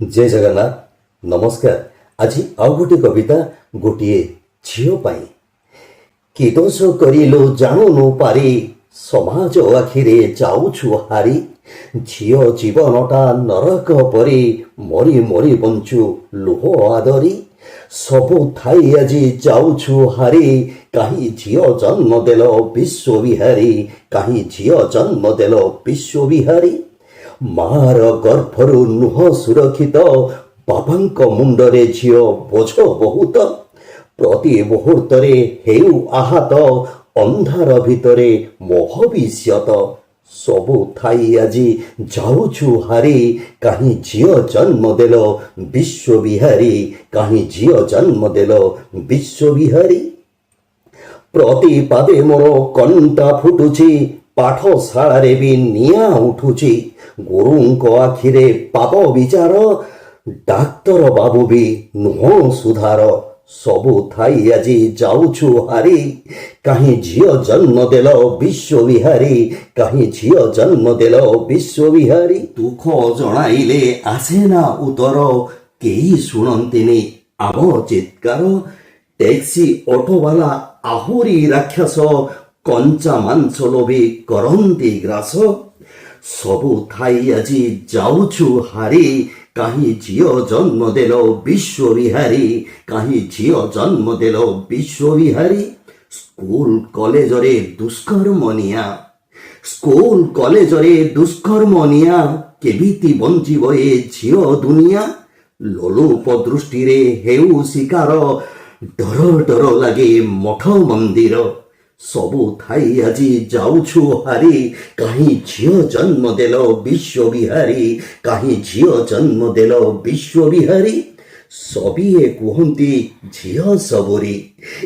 जय जगन्नाथ नमस्कार। आज आउ गोटे कविता गोटे झील पाई कि दोष करिलो जानु पारी समाज आखिरे जाऊछु हारी झील जीवनटा नरक परी मरी मरी बंचु लुह आदरी सबु थाई आज जाऊछु हारी कहीं झील जन्म देल विश्व विहारी कहीं झील जन्म देल विश्व विहारी मार गर्भरु नुह सुरक्षित बाबांक मुंडरे झील बोझ बहुत प्रति मुहूर्तरे हेउ आहत अंधार भितरे मोह भविष्यत सबु थाई आजी जाऊछु हारी कहीं झील जन्म देल विश्व विहारी कहीं झील जन्म देल विश्व विहारी प्रति पादे मोर कंटा फुटुची पाठशाला भी निया उठुची गुरुंक आखिरे पाप विचार डाक्तर बाबू भी नुह सुधार सबु थाई आजी जाऊछु हारी कहीं झील जन्म देल विश्व विहारी कहीं झील जन्म देल विश्व विहारी दुख जणाइले आसेना उतर केही शुणंतिनी आम चित्कार टैक्सी ऑटोवाला आहुरी राक्षस कंचा मांस लोभी करंती ग्रास सबु थाई आजी जाऊछु हारी कहीं झील जन्म देल विश्व विहारी कहीं झील जन्म देल विश्व विहारी स्कूल कॉलेज रे दुष्कर्म निया स्कूल कॉलेज रे दुष्कर्म निया केबिति बंचिब ए झील दुनिया लोलुप दृष्टि रे हेउ शिकार डर डर लागे मठ मंदिर सबु थाई आजी जाऊछु हारी कहीं झील जन्म देल विश्व विहारी कहीं झील जन्म देल विश्व विहारी सबिए कुहंती झील सबुरी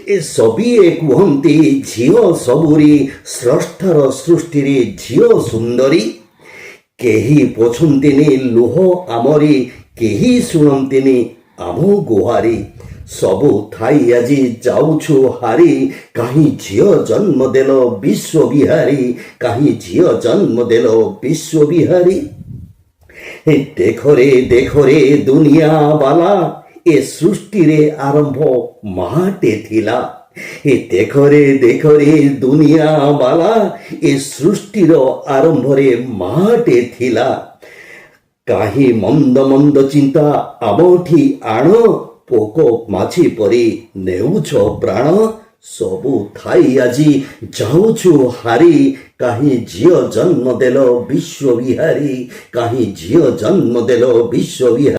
ए सबिए कुहंती झील सबुरी स्रष्टार सृष्टि रे झील सुंदरी केही पोछंतिनी लुह आमरी केही शुणंतिनी आम गुहारी सबु थाई आजी जाऊछु हारी कहीं झील जन्म देल विश्व विहारी कहीं झील जन्म देल विश्व विहारी देखो रे दुनिया वाला ए सृष्टि रे आरंभ माटे थिला देखो रे दुनिया वाला ए सृष्टि रो आरंभ रे माटे थिला कहीं मंद मंद चिंता आमठी आण पोको माछी परी नेउछ प्राण सबु थाई आजी जाऊछु हारी कहीं झील जन्म देल विश्व विहारी कहीं झील जन्म देल विश्व विहारी।